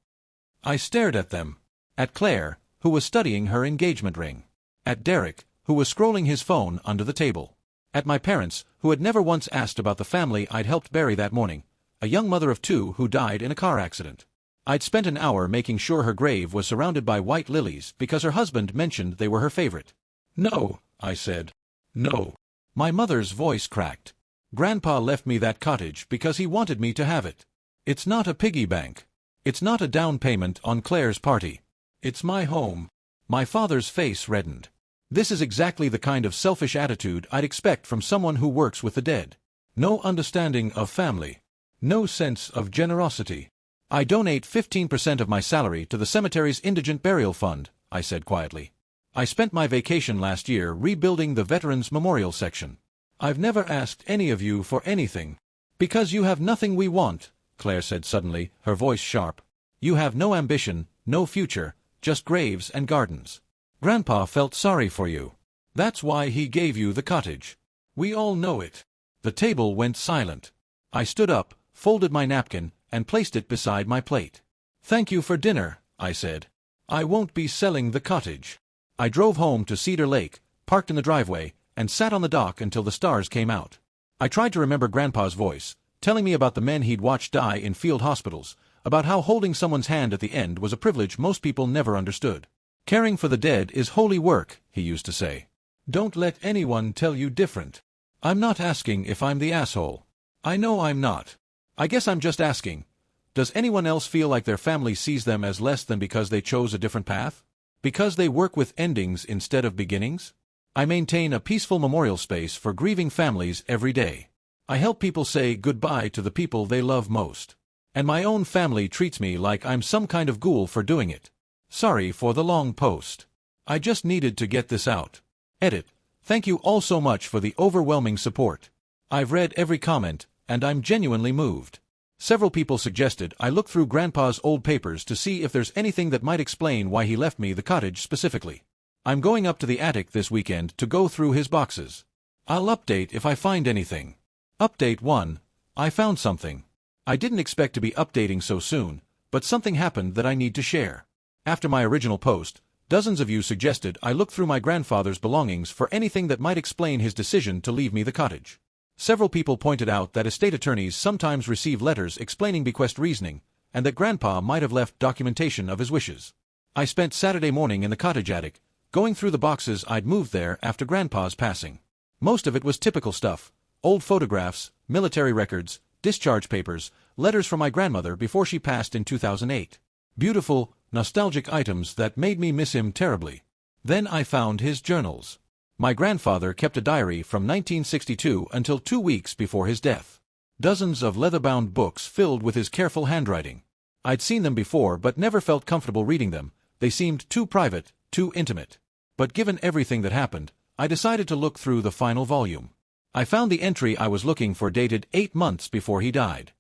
I stared at them. At Claire, who was studying her engagement ring. At Derek, who was scrolling his phone under the table. At my parents, who had never once asked about the family I'd helped bury that morning, a young mother of 2 who died in a car accident. I'd spent an hour making sure her grave was surrounded by white lilies because her husband mentioned they were her favorite. "No," I said. "No." My mother's voice cracked. "Grandpa left me that cottage because he wanted me to have it. It's not a piggy bank. It's not a down payment on Claire's party. It's my home." My father's face reddened. This is exactly the kind of selfish attitude I'd expect from someone who works with the dead. No understanding of family. No sense of generosity. "I donate 15% of my salary to the cemetery's indigent burial fund," I said quietly. "I spent my vacation last year rebuilding the Veterans Memorial section. I've never asked any of you for anything." "Because you have nothing we want," Claire said suddenly, her voice sharp. "You have no ambition, no future, just graves and gardens. Grandpa felt sorry for you. That's why he gave you the cottage. We all know it." The table went silent. I stood up, folded my napkin, and placed it beside my plate. "Thank you for dinner," I said. "I won't be selling the cottage." I drove home to Cedar Lake, parked in the driveway, and sat on the dock until the stars came out. I tried to remember Grandpa's voice, telling me about the men he'd watched die in field hospitals, about how holding someone's hand at the end was a privilege most people never understood. "Caring for the dead is holy work," he used to say. "Don't let anyone tell you different." I'm not asking if I'm the asshole. I know I'm not. I guess I'm just asking, does anyone else feel like their family sees them as less than because they chose a different path? Because they work with endings instead of beginnings? I maintain a peaceful memorial space for grieving families every day. I help people say goodbye to the people they love most. And my own family treats me like I'm some kind of ghoul for doing it. Sorry for the long post. I just needed to get this out. Edit. Thank you all so much for the overwhelming support. I've read every comment, and I'm genuinely moved. Several people suggested I look through Grandpa's old papers to see if there's anything that might explain why he left me the cottage specifically. I'm going up to the attic this weekend to go through his boxes. I'll update if I find anything. Update 1. I found something. I didn't expect to be updating so soon, but something happened that I need to share. After my original post, dozens of you suggested I look through my grandfather's belongings for anything that might explain his decision to leave me the cottage. Several people pointed out that estate attorneys sometimes receive letters explaining bequest reasoning, and that Grandpa might have left documentation of his wishes. I spent Saturday morning in the cottage attic, going through the boxes I'd moved there after Grandpa's passing. Most of it was typical stuff: old photographs, military records, discharge papers, letters from my grandmother before she passed in 2008. Beautiful, nostalgic items that made me miss him terribly. Then I found his journals. My grandfather kept a diary from 1962 until 2 weeks before his death. Dozens of leather-bound books filled with his careful handwriting. I'd seen them before but never felt comfortable reading them. They seemed too private, too intimate. But given everything that happened, I decided to look through the final volume. I found the entry I was looking for dated 8 months before he died.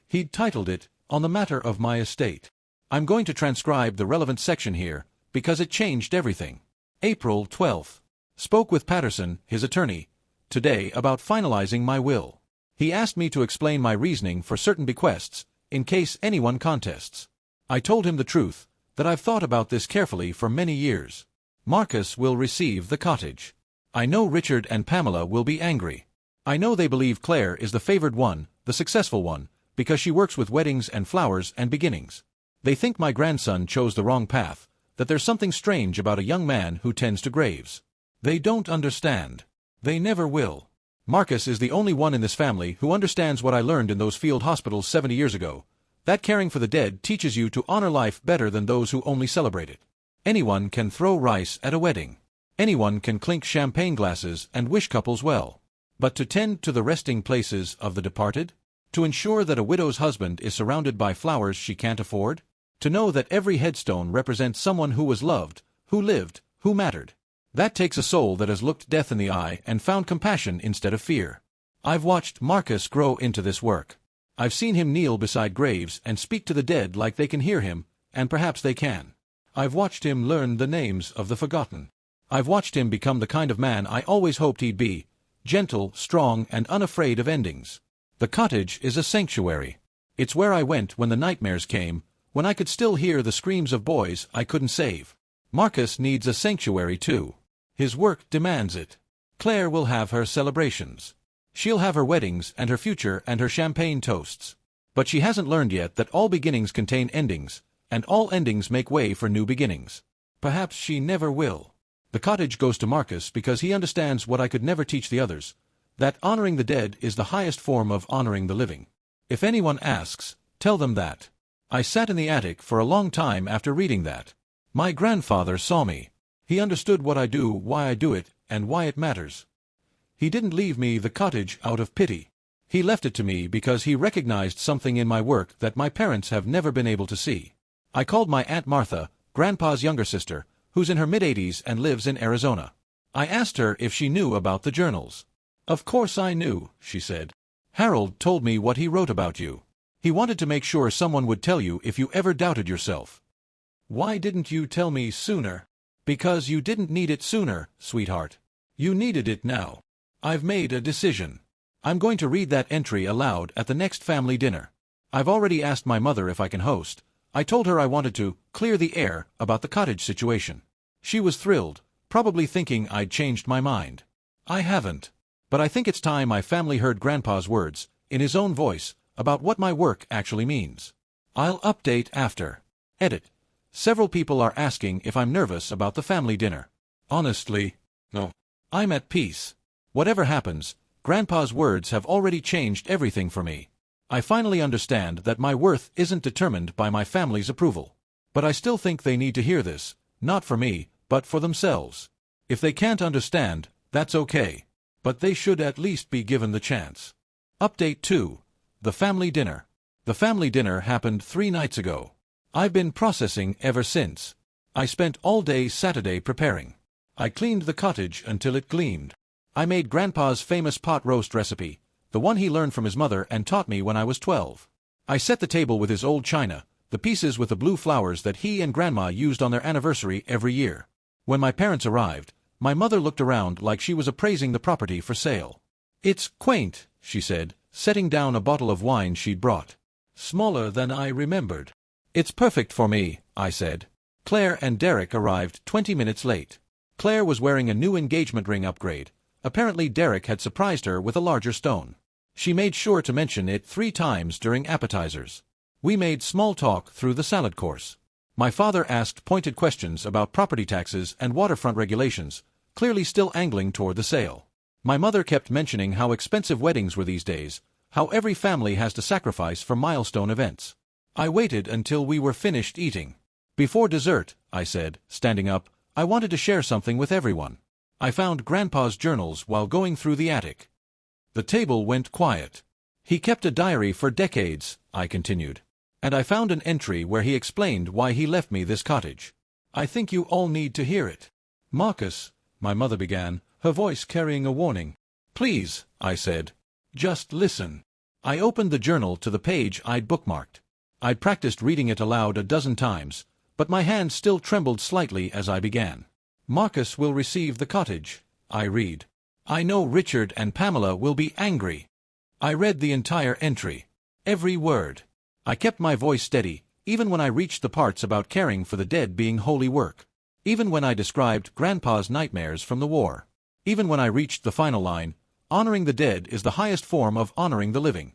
He'd titled it, "On the Matter of My Estate." I'm going to transcribe the relevant section here, because it changed everything. April 12th. Spoke with Patterson, his attorney, today about finalizing my will. He asked me to explain my reasoning for certain bequests, in case anyone contests. I told him the truth, that I've thought about this carefully for many years. Marcus will receive the cottage. I know Richard and Pamela will be angry. I know they believe Claire is the favored one, the successful one, because she works with weddings and flowers and beginnings. They think my grandson chose the wrong path, that there's something strange about a young man who tends to graves. They don't understand. They never will. Marcus is the only one in this family who understands what I learned in those field hospitals 70 years ago, that caring for the dead teaches you to honor life better than those who only celebrate it. Anyone can throw rice at a wedding. Anyone can clink champagne glasses and wish couples well. But to tend to the resting places of the departed? To ensure that a widow's husband is surrounded by flowers she can't afford? To know that every headstone represents someone who was loved, who lived, who mattered. That takes a soul that has looked death in the eye and found compassion instead of fear. I've watched Marcus grow into this work. I've seen him kneel beside graves and speak to the dead like they can hear him, and perhaps they can. I've watched him learn the names of the forgotten. I've watched him become the kind of man I always hoped he'd be, gentle, strong, and unafraid of endings. The cottage is a sanctuary. It's where I went when the nightmares came, when I could still hear the screams of boys I couldn't save. Marcus needs a sanctuary too. His work demands it. Claire will have her celebrations. She'll have her weddings and her future and her champagne toasts. But she hasn't learned yet that all beginnings contain endings, and all endings make way for new beginnings. Perhaps she never will. The cottage goes to Marcus because he understands what I could never teach the others, that honoring the dead is the highest form of honoring the living. If anyone asks, tell them that. I sat in the attic for a long time after reading that. My grandfather saw me. He understood what I do, why I do it, and why it matters. He didn't leave me the cottage out of pity. He left it to me because he recognized something in my work that my parents have never been able to see. I called my Aunt Martha, Grandpa's younger sister, who's in her mid-80s and lives in Arizona. I asked her if she knew about the journals. Of course I knew, she said. Harold told me what he wrote about you. He wanted to make sure someone would tell you if you ever doubted yourself. Why didn't you tell me sooner? Because you didn't need it sooner, sweetheart. You needed it now. I've made a decision. I'm going to read that entry aloud at the next family dinner. I've already asked my mother if I can host. I told her I wanted to clear the air about the cottage situation. She was thrilled, probably thinking I'd changed my mind. I haven't. But I think it's time my family heard Grandpa's words, in his own voice, about what my work actually means. I'll update after. Edit. Several people are asking if I'm nervous about the family dinner. Honestly, no. I'm at peace. Whatever happens, Grandpa's words have already changed everything for me. I finally understand that my worth isn't determined by my family's approval. But I still think they need to hear this, not for me, but for themselves. If they can't understand, that's okay. But they should at least be given the chance. Update 2. The family dinner. The family dinner happened 3 nights ago. I've been processing ever since. I spent all day Saturday preparing. I cleaned the cottage until it gleamed. I made Grandpa's famous pot roast recipe, the one he learned from his mother and taught me when I was 12. I set the table with his old china, the pieces with the blue flowers that he and Grandma used on their anniversary every year. When my parents arrived, my mother looked around like she was appraising the property for sale. It's quaint, she said, setting down a bottle of wine she'd brought. Smaller than I remembered. It's perfect for me, I said. Claire and Derek arrived 20 minutes late. Claire was wearing a new engagement ring upgrade. Apparently Derek had surprised her with a larger stone. She made sure to mention it 3 times during appetizers. We made small talk through the salad course. My father asked pointed questions about property taxes and waterfront regulations, clearly still angling toward the sale. My mother kept mentioning how expensive weddings were these days, how every family has to sacrifice for milestone events. I waited until we were finished eating. Before dessert, I said, standing up, I wanted to share something with everyone. I found Grandpa's journals while going through the attic. The table went quiet. He kept a diary for decades, I continued. And I found an entry where he explained why he left me this cottage. I think you all need to hear it. Marcus, my mother began, her voice carrying a warning. Please, I said. Just listen. I opened the journal to the page I'd bookmarked. I'd practiced reading it aloud a dozen times, but my hand still trembled slightly as I began. Marcus will receive the cottage, I read. I know Richard and Pamela will be angry. I read the entire entry. Every word. I kept my voice steady, even when I reached the parts about caring for the dead being holy work. Even when I described Grandpa's nightmares from the war. Even when I reached the final line, honoring the dead is the highest form of honoring the living.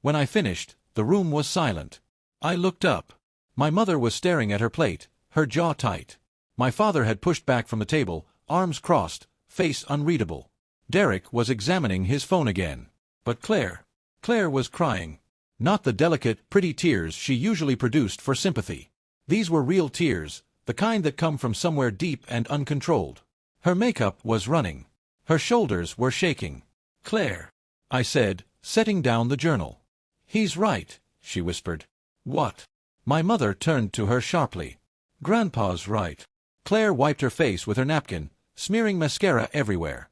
When I finished, the room was silent. I looked up. My mother was staring at her plate, her jaw tight. My father had pushed back from the table, arms crossed, face unreadable. Derek was examining his phone again. But Claire was crying. Not the delicate, pretty tears she usually produced for sympathy. These were real tears, the kind that come from somewhere deep and uncontrolled. Her makeup was running. Her shoulders were shaking. Claire, I said, setting down the journal. He's right, she whispered. What? My mother turned to her sharply. Grandpa's right. Claire wiped her face with her napkin, smearing mascara everywhere.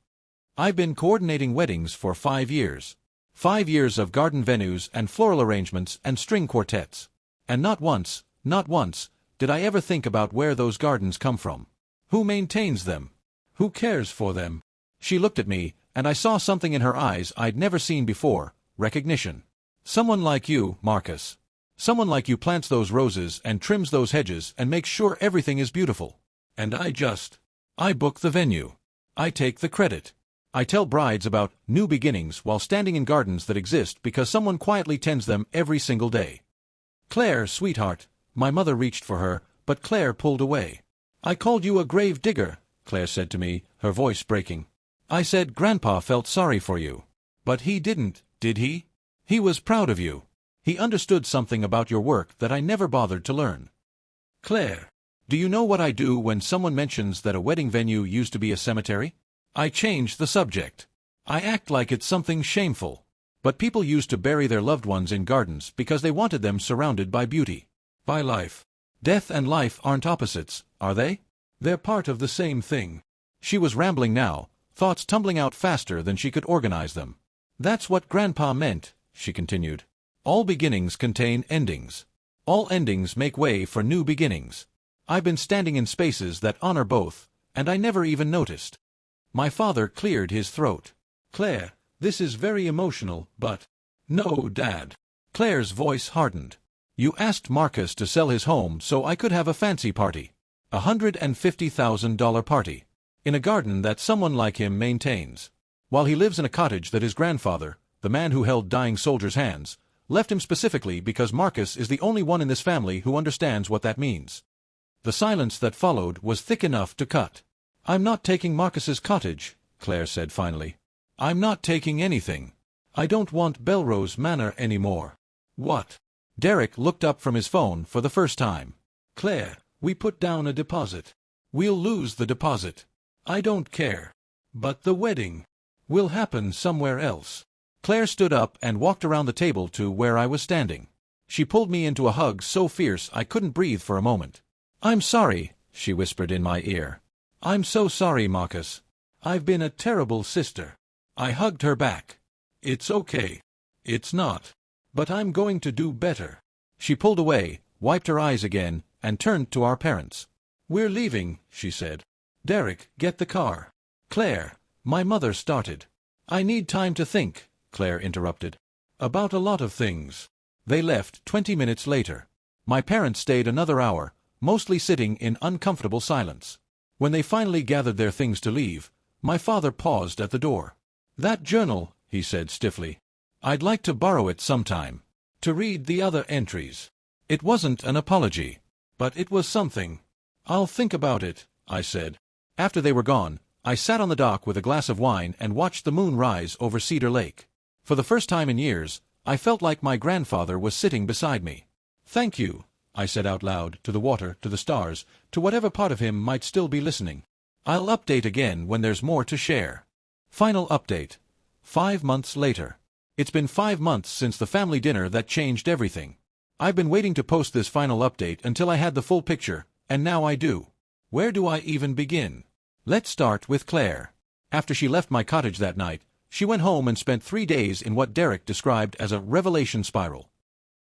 I've been coordinating weddings for 5 years. 5 years of garden venues and floral arrangements and string quartets. And not once, did I ever think about where those gardens come from. Who maintains them? Who cares for them? She looked at me, and I saw something in her eyes I'd never seen before, recognition. Someone like you, Marcus. Someone like you plants those roses and trims those hedges and makes sure everything is beautiful. And I book the venue. I take the credit. I tell brides about new beginnings while standing in gardens that exist because someone quietly tends them every single day. Claire, sweetheart, my mother reached for her, but Claire pulled away. I called you a grave digger, Claire said to me, her voice breaking. I said Grandpa felt sorry for you. But he didn't, did he? He was proud of you. He understood something about your work that I never bothered to learn. Claire, do you know what I do when someone mentions that a wedding venue used to be a cemetery? I change the subject. I act like it's something shameful. But people used to bury their loved ones in gardens because they wanted them surrounded by beauty, by life. Death and life aren't opposites, are they? They're part of the same thing. She was rambling now, thoughts tumbling out faster than she could organize them. That's what Grandpa meant, she continued. All beginnings contain endings. All endings make way for new beginnings. I've been standing in spaces that honor both, and I never even noticed. My father cleared his throat. Claire, this is very emotional, but... No, Dad. Claire's voice hardened. You asked Marcus to sell his home so I could have a fancy party. $150,000 party. In a garden that someone like him maintains. While he lives in a cottage that his grandfather, the man who held dying soldiers' hands, left him specifically because Marcus is the only one in this family who understands what that means. The silence that followed was thick enough to cut. I'm not taking Marcus's cottage, Claire said finally. I'm not taking anything. I don't want Belrose Manor anymore. What? Derek looked up from his phone for the first time. Claire, we put down a deposit. We'll lose the deposit. I don't care. But the wedding will happen somewhere else. Claire stood up and walked around the table to where I was standing. She pulled me into a hug so fierce I couldn't breathe for a moment. I'm sorry, she whispered in my ear. I'm so sorry, Marcus. I've been a terrible sister. I hugged her back. It's okay. It's not. But I'm going to do better. She pulled away, wiped her eyes again, and turned to our parents. We're leaving, she said. Derek, get the car. Claire, my mother started. I need time to think, Claire interrupted. About a lot of things. They left 20 minutes later. My parents stayed another hour, mostly sitting in uncomfortable silence. When they finally gathered their things to leave, my father paused at the door. That journal, he said stiffly. I'd like to borrow it sometime. To read the other entries. It wasn't an apology. But it was something. I'll think about it, I said. After they were gone, I sat on the dock with a glass of wine and watched the moon rise over Cedar Lake. For the first time in years, I felt like my grandfather was sitting beside me. Thank you, I said out loud, to the water, to the stars, to whatever part of him might still be listening. I'll update again when there's more to share. Final update. 5 months later. It's been 5 months since the family dinner that changed everything. I've been waiting to post this final update until I had the full picture, and now I do. Where do I even begin? Let's start with Claire. After she left my cottage that night, she went home and spent 3 days in what Derek described as a revelation spiral.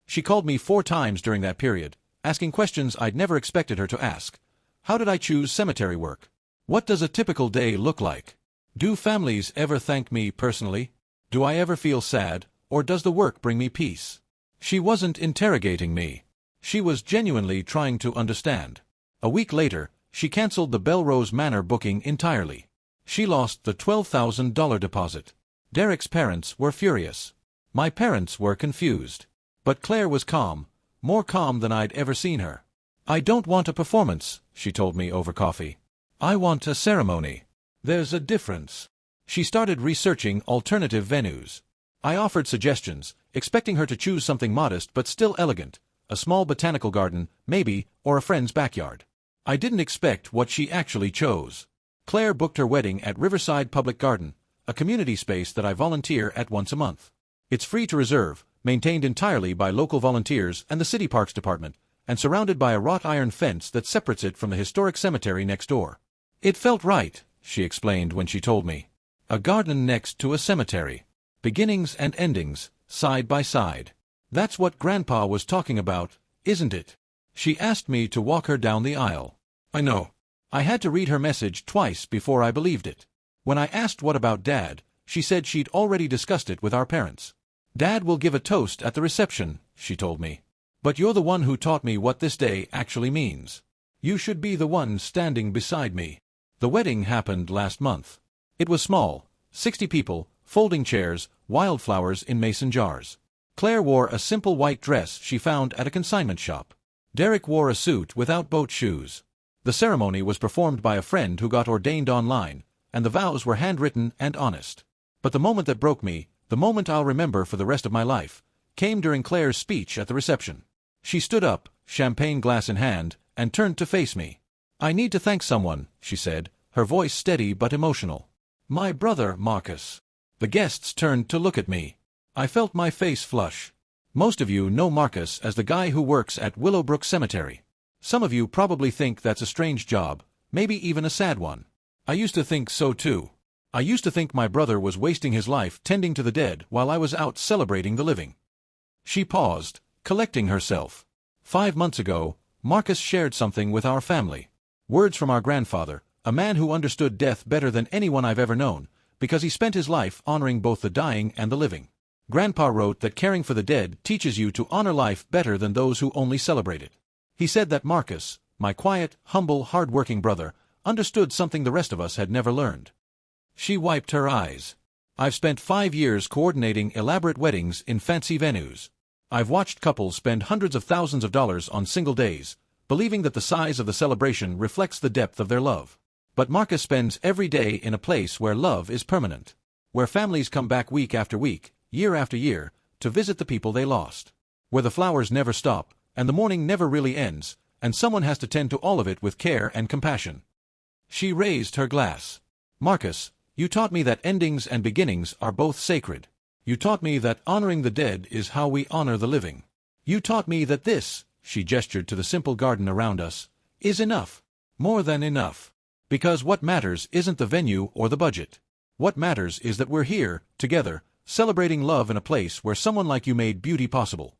She called me 4 times during that period, asking questions I'd never expected her to ask. How did I choose cemetery work? What does a typical day look like? Do families ever thank me personally? Do I ever feel sad, or does the work bring me peace? She wasn't interrogating me. She was genuinely trying to understand. A week later, she canceled the Belrose Manor booking entirely. She lost the $12,000 deposit. Derek's parents were furious. My parents were confused. But Claire was calm, more calm than I'd ever seen her. I don't want a performance, she told me over coffee. I want a ceremony. There's a difference. She started researching alternative venues. I offered suggestions, expecting her to choose something modest but still elegant, a small botanical garden, maybe, or a friend's backyard. I didn't expect what she actually chose. Claire booked her wedding at Riverside Public Garden, a community space that I volunteer at once a month. It's free to reserve, maintained entirely by local volunteers and the City Parks Department, and surrounded by a wrought iron fence that separates it from the historic cemetery next door. It felt right, she explained when she told me. A garden next to a cemetery. Beginnings and endings, side by side. That's what Grandpa was talking about, isn't it? She asked me to walk her down the aisle. I know. I had to read her message twice before I believed it. When I asked what about Dad, she said she'd already discussed it with our parents. Dad will give a toast at the reception, she told me. But you're the one who taught me what this day actually means. You should be the one standing beside me. The wedding happened last month. It was small, 60 people, folding chairs, wildflowers in mason jars. Claire wore a simple white dress she found at a consignment shop. Derek wore a suit without boat shoes. The ceremony was performed by a friend who got ordained online, and the vows were handwritten and honest. But the moment that broke me, the moment I'll remember for the rest of my life, came during Claire's speech at the reception. She stood up, champagne glass in hand, and turned to face me. "I need to thank someone," she said, her voice steady but emotional. "My brother, Marcus." The guests turned to look at me. I felt my face flush. Most of you know Marcus as the guy who works at Willowbrook Cemetery. Some of you probably think that's a strange job, maybe even a sad one. I used to think so too. I used to think my brother was wasting his life tending to the dead while I was out celebrating the living. She paused, collecting herself. 5 months ago, Marcus shared something with our family. Words from our grandfather, a man who understood death better than anyone I've ever known, because he spent his life honoring both the dying and the living. Grandpa wrote that caring for the dead teaches you to honor life better than those who only celebrate it. He said that Marcus, my quiet, humble, hard-working brother, understood something the rest of us had never learned. She wiped her eyes. I've spent 5 years coordinating elaborate weddings in fancy venues. I've watched couples spend hundreds of thousands of dollars on single days, believing that the size of the celebration reflects the depth of their love. But Marcus spends every day in a place where love is permanent, where families come back week after week, year after year, to visit the people they lost, where the flowers never stop, and the mourning never really ends, and someone has to tend to all of it with care and compassion. She raised her glass. "Marcus, you taught me that endings and beginnings are both sacred. You taught me that honoring the dead is how we honor the living. You taught me that this," she gestured to the simple garden around us, "is enough. More than enough. Because what matters isn't the venue or the budget. What matters is that we're here, together, celebrating love in a place where someone like you made beauty possible."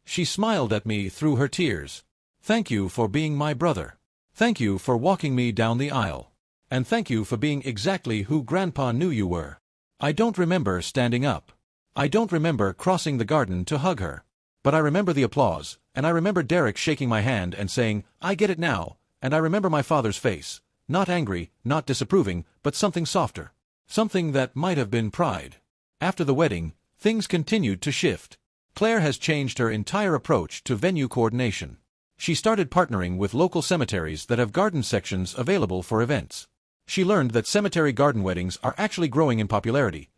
She smiled at me through her tears. "Thank you for being my brother. Thank you for walking me down the aisle. And thank you for being exactly who Grandpa knew you were." I don't remember standing up. I don't remember crossing the garden to hug her. But I remember the applause, and I remember Derek shaking my hand and saying, "I get it now," and I remember my father's face, not angry, not disapproving, but something softer. Something that might have been pride. After the wedding, things continued to shift. Claire has changed her entire approach to venue coordination. She started partnering with local cemeteries that have garden sections available for events. She learned that cemetery garden weddings are actually growing in popularity.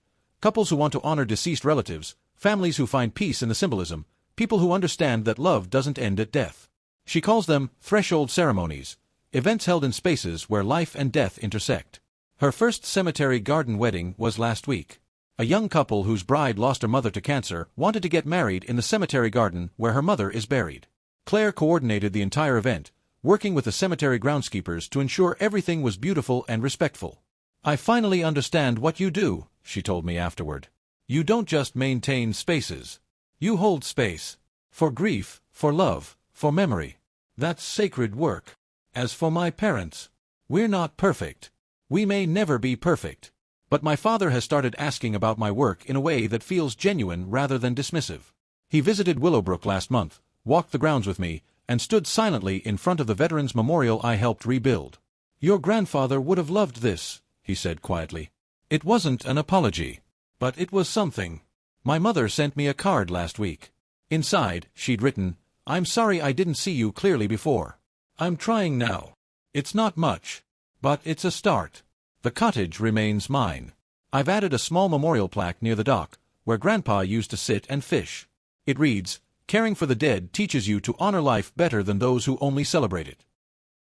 Couples who want to honor deceased relatives, families who find peace in the symbolism, people who understand that love doesn't end at death. She calls them threshold ceremonies, events held in spaces where life and death intersect. Her first cemetery garden wedding was last week. A young couple whose bride lost her mother to cancer wanted to get married in the cemetery garden where her mother is buried. Claire coordinated the entire event, working with the cemetery groundskeepers to ensure everything was beautiful and respectful. "I finally understand what you do," she told me afterward. "You don't just maintain spaces. You hold space. For grief, for love, for memory. That's sacred work. As for my parents, we're not perfect. We may never be perfect. But my father has started asking about my work in a way that feels genuine rather than dismissive. He visited Willowbrook last month, walked the grounds with me, and stood silently in front of the Veterans Memorial I helped rebuild. "Your grandfather would have loved this," he said quietly. It wasn't an apology, but it was something. My mother sent me a card last week. Inside, she'd written, "I'm sorry I didn't see you clearly before. I'm trying now. It's not much, but it's a start. The cottage remains mine. I've added a small memorial plaque near the dock, where Grandpa used to sit and fish. It reads, 'Caring for the dead teaches you to honor life better than those who only celebrate it.'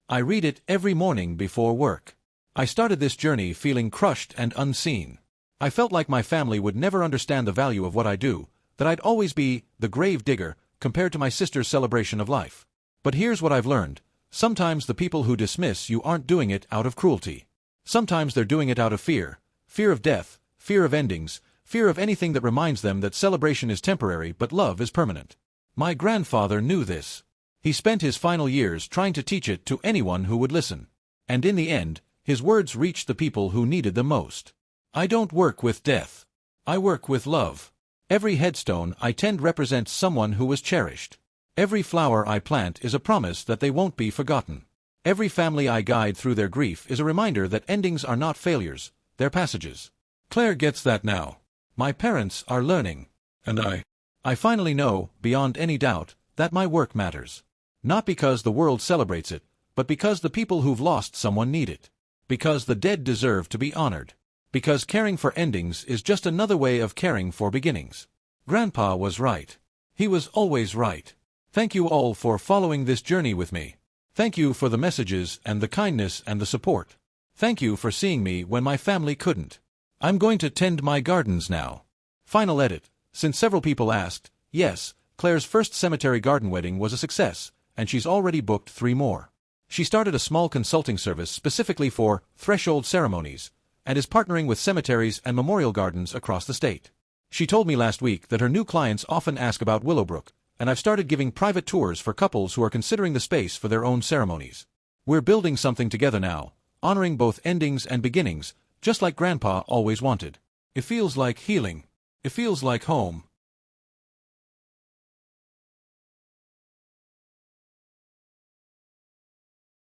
I read it every morning before work. I started this journey feeling crushed and unseen. I felt like my family would never understand the value of what I do, that I'd always be the grave digger compared to my sister's celebration of life. But here's what I've learned. Sometimes the people who dismiss you aren't doing it out of cruelty. Sometimes they're doing it out of fear. Fear of death, fear of endings, fear of anything that reminds them that celebration is temporary but love is permanent. My grandfather knew this. He spent his final years trying to teach it to anyone who would listen. And in the end, his words reached the people who needed them most. I don't work with death. I work with love. Every headstone I tend represents someone who was cherished. Every flower I plant is a promise that they won't be forgotten. Every family I guide through their grief is a reminder that endings are not failures, they're passages. Claire gets that now. My parents are learning. And I finally know, beyond any doubt, that my work matters. Not because the world celebrates it, but because the people who've lost someone need it. Because the dead deserve to be honored. Because caring for endings is just another way of caring for beginnings. Grandpa was right. He was always right. Thank you all for following this journey with me. Thank you for the messages and the kindness and the support. Thank you for seeing me when my family couldn't. I'm going to tend my gardens now. Final edit. Since several people asked, yes, Claire's first cemetery garden wedding was a success, and she's already booked 3 more. She started a small consulting service specifically for threshold ceremonies, and is partnering with cemeteries and memorial gardens across the state. She told me last week that her new clients often ask about Willowbrook, and I've started giving private tours for couples who are considering the space for their own ceremonies. We're building something together now, honoring both endings and beginnings, just like Grandpa always wanted. It feels like healing. It feels like home.